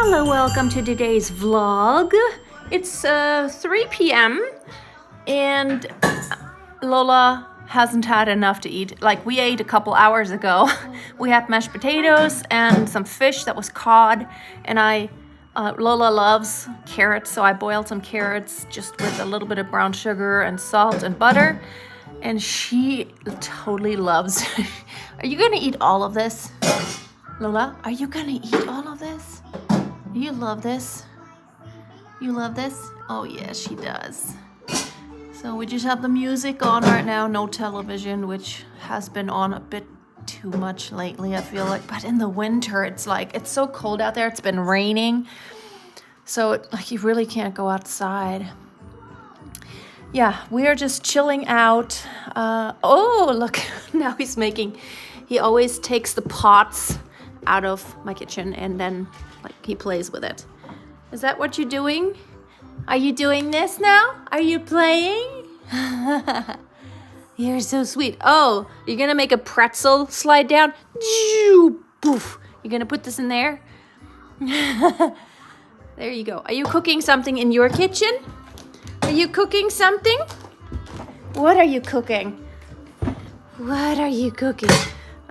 Hello, welcome to today's vlog. It's 3 p.m. and Lola hasn't had enough to eat. Like, we ate a couple hours ago. We had mashed potatoes and some fish that was cod, and Lola loves carrots, so I boiled some carrots just with a little bit of brown sugar and salt and butter, and she totally loves. Are you gonna eat all of this? Lola, are you gonna eat all of this? You love this? You love this? Oh yeah, she does. So we just have the music on right now, no television, which has been on a bit too much lately, I feel like. But in the winter, it's like, it's so cold out there, it's been raining. So like you really can't go outside. Yeah, we are just chilling out. Oh, look, now he always takes the pots out of my kitchen and then like he plays with it. Is that what you're doing? Are you doing this now? Are you playing? You're so sweet. Oh, you're gonna make a pretzel slide down? Poof. You're gonna put this in there? There you go. Are you cooking something in your kitchen? Are you cooking something? What are you cooking? What are you cooking?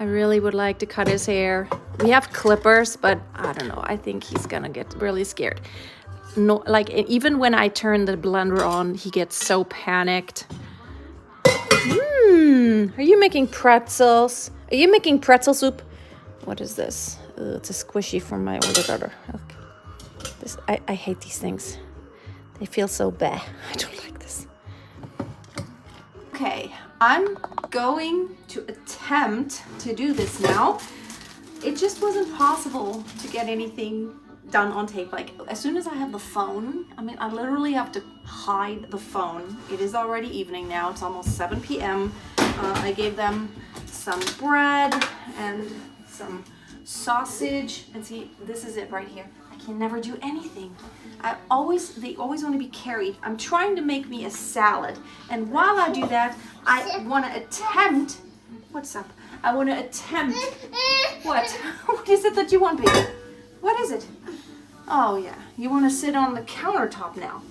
I really would like to cut his hair. We have clippers, but I don't know. I think he's gonna get really scared. No, like even when I turn the blender on, he gets so panicked. Are you making pretzels? Are you making pretzel soup? What is this? It's a squishy from my older daughter. Okay. I hate these things. They feel so bad. I don't like this. Okay, I'm going to attempt to do this now. It just wasn't possible to get anything done on tape. Like, as soon as I have the phone, I literally have to hide the phone. It is already evening now. It's almost 7 p.m. I gave them some bread and some sausage. And see, this is it right here. I can never do anything. They always want to be carried. I'm trying to make me a salad. And while I do that, I want to attempt, what's up? I want to attempt, what? What is it that you want, baby? What is it? Oh yeah, you want to sit on the countertop now.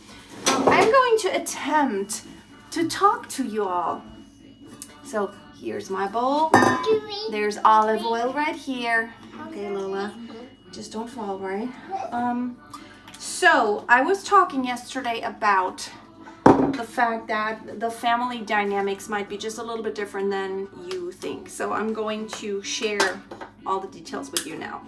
I'm going to attempt to talk to you all. So here's my bowl. There's olive oil right here. Okay, Lola, just don't fall, right? So I was talking yesterday about the fact that the family dynamics might be just a little bit different than you think. So I'm going to share all the details with you now.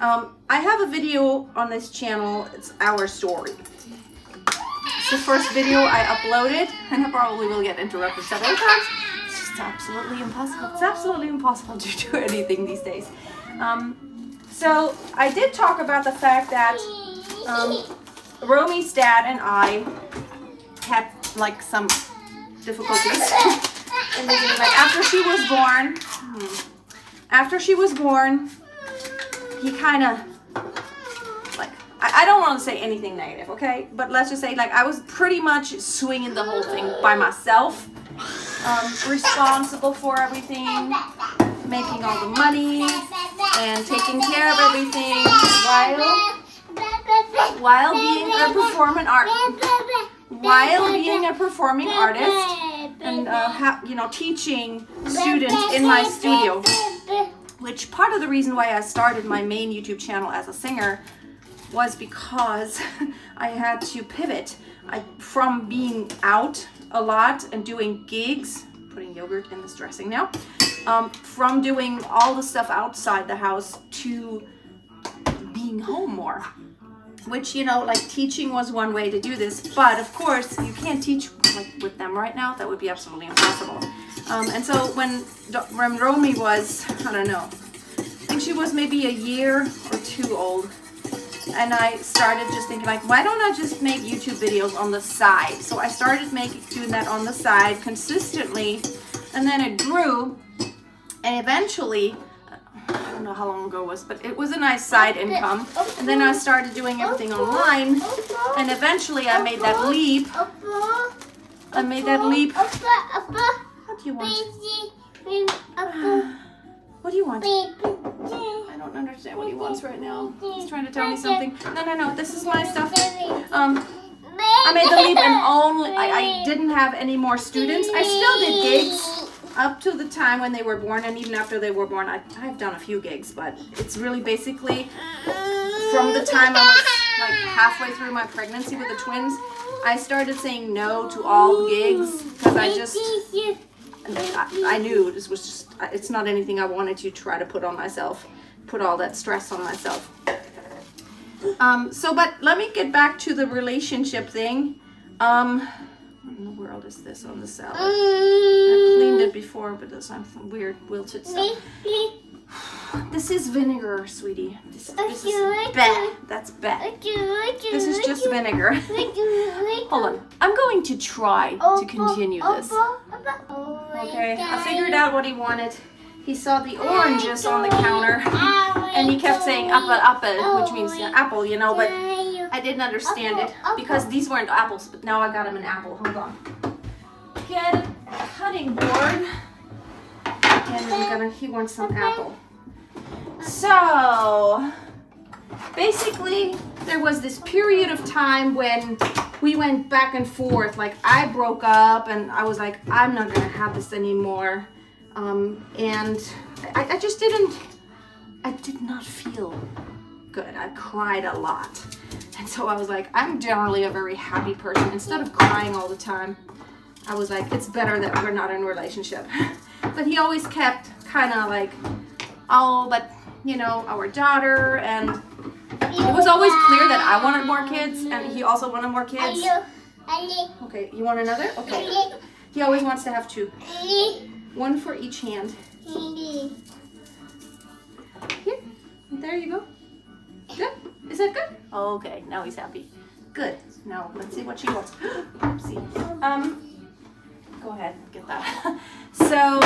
I have a video on this channel. It's our story. It's the first video I uploaded, and I probably will get interrupted several times. It's just absolutely impossible. It's absolutely impossible to do anything these days. So I did talk about the fact that Romy's dad and I had like some difficulties. And like after she was born, he kind of like, I don't want to say anything negative, okay? But let's just say like I was pretty much swinging the whole thing by myself, responsible for everything, making all the money and taking care of everything while being a performing artist and teaching students in my studio. Which part of the reason why I started my main YouTube channel as a singer was because I had to pivot from being out a lot and doing gigs, putting yogurt in this dressing now, from doing all the stuff outside the house to being home more. Which, like teaching was one way to do this, but of course you can't teach like with them right now. That would be absolutely impossible. And so when Romy was, I don't know, I think she was maybe a year or two old, and I started just thinking like, why don't I just make YouTube videos on the side? So I started doing that on the side consistently, and then it grew, and eventually, I don't know how long ago it was, but it was a nice side income. And then I started doing everything online, and eventually I made that leap. What do you want? What do you want? I don't understand what he wants right now. He's trying to tell me something. No. This is my stuff. I made the leap and I didn't have any more students. I still did gigs up to the time when they were born, and even after they were born, I've done a few gigs, but it's really basically from the time I was like halfway through my pregnancy with the twins, I started saying no to all gigs because I knew this was just, it's not anything I wanted to try to put on myself, put all that stress on myself. But let me get back to the relationship thing. What in the world is this on the salad? I've cleaned it before, but there's some weird wilted stuff. This is vinegar, sweetie. This is bad. That's bad. This is just vinegar. Hold on. I'm going to try to continue this. Okay, I figured out what he wanted. He saw the oranges on the counter, and he kept saying apple, which means apple, you know, but I didn't understand it because these weren't apples, but now I got him an apple. Hold on. Get a cutting board, and he wants some apple. So, basically, there was this period of time when we went back and forth. Like, I broke up, and I was like, I'm not going to have this anymore. And I just I did not feel good. I cried a lot. And so I was like, I'm generally a very happy person. Instead of crying all the time, I was like, it's better that we're not in a relationship. But he always kept kind of like, oh, but you know, our daughter, and it was always clear that I wanted more kids, and he also wanted more kids. Okay, you want another? Okay. He always wants to have two. One for each hand. Here, there you go. Good? Is that good? Okay, now he's happy. Good. Now, let's see what she wants. Oopsie. Go ahead, get that. So,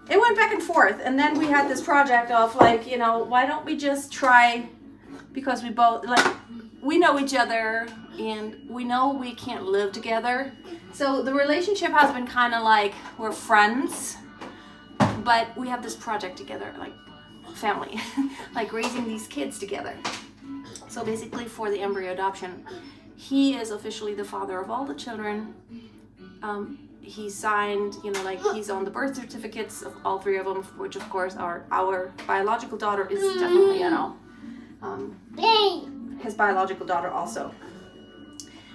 it went back and forth, and then we had this project of like, you know, why don't we just try, because we both, like, we know each other, and we know we can't live together. So the relationship has been kind of like, we're friends, but we have this project together, like family, like raising these kids together. So basically for the embryo adoption, he is officially the father of all the children. He signed, you know, like he's on the birth certificates of all three of them, which of course are our biological daughter is definitely, you know, his biological daughter also.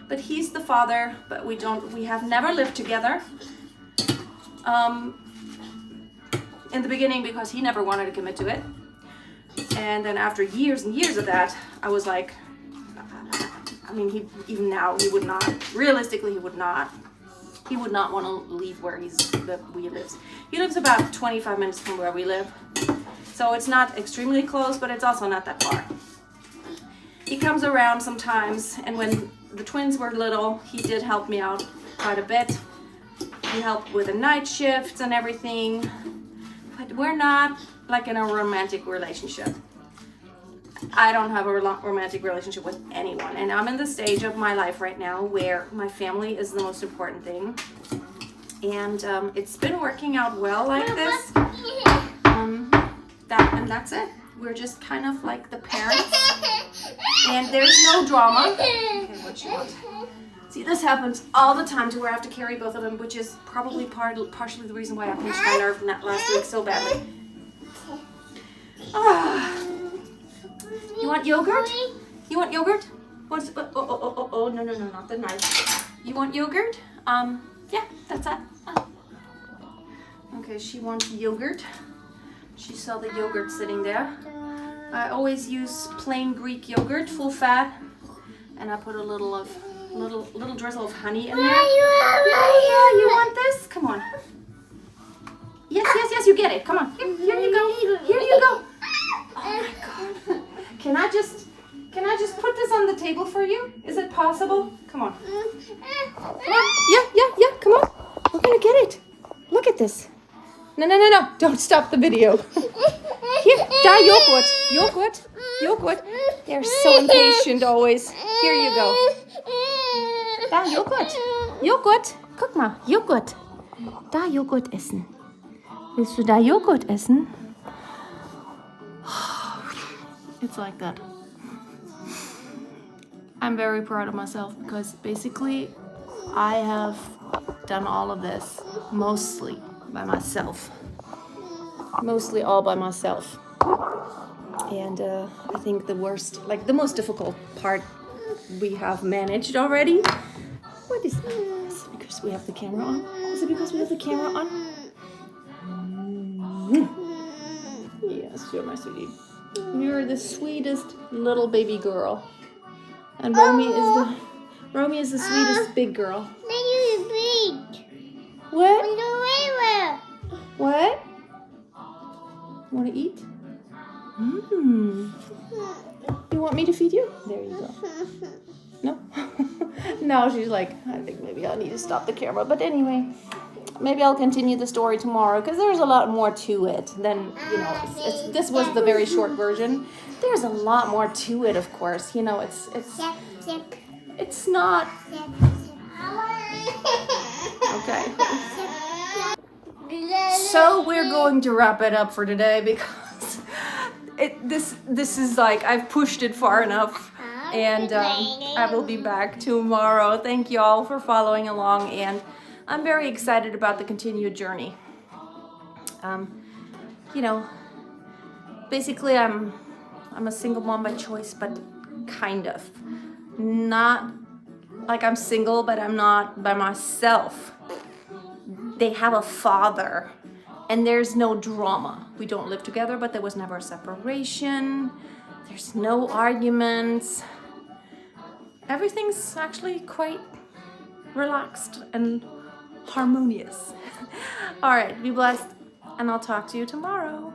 But he's the father, but we have never lived together. In the beginning, because he never wanted to commit to it. And then after years and years of that, I was like, I mean, even now, he would not, realistically, he would not want to leave where he lives. He lives about 25 minutes from where we live. So it's not extremely close, but it's also not that far. He comes around sometimes, and when the twins were little, he did help me out quite a bit. He helped with the night shifts and everything, but we're not like in a romantic relationship. I don't have a romantic relationship with anyone, and I'm in the stage of my life right now where my family is the most important thing, and it's been working out well like this. That's it. We're just kind of like the parents, and there's no drama. Okay, what you want? See, this happens all the time to where I have to carry both of them, which is probably partially the reason why I pinched my nerve last week so badly. You want yogurt? You want yogurt? What's, oh, no, not the knife. You want yogurt? Yeah, that's that. Okay, she wants yogurt. She saw the yogurt sitting there. I always use plain Greek yogurt, full fat, and I put a little drizzle of honey in there. Yeah, you want this? Come on. Yes, you get it. Come on. Here you go. Here you go. Oh my God. Can I just put this on the table for you? Is it possible? Come on. Yeah. Come on. We're gonna get it. Look at this. No. Don't stop the video. Here, da yogurt. They're so impatient always. Here you go. Da Joghurt. Guck mal, Joghurt. Da Joghurt essen. Willst du da Joghurt essen? It's like that. I'm very proud of myself because basically I have done all of this mostly by myself. Mostly all by myself. And I think the most difficult part we have managed already. What is this? Is it because we have the camera on? Is it because we have the camera on? Yes, you're my sweetie. You're the sweetest little baby girl. And Romy is the sweetest big girl. Big. What? Where? What? Want to eat? You want me to feed you? There you go. No? No, she's like, I think maybe I need to stop the camera. But anyway, maybe I'll continue the story tomorrow because there's a lot more to it than, this was the very short version. There's a lot more to it, of course. It's not. Okay. So we're going to wrap it up for today because this is like, I've pushed it far enough, and I will be back tomorrow. Thank you all for following along, and I'm very excited about the continued journey. Basically I'm a single mom by choice, but kind of. Not like I'm single, but I'm not by myself. They have a father, and there's no drama. We don't live together, but there was never a separation. There's no arguments. Everything's actually quite relaxed and harmonious. All right, be blessed, and I'll talk to you tomorrow.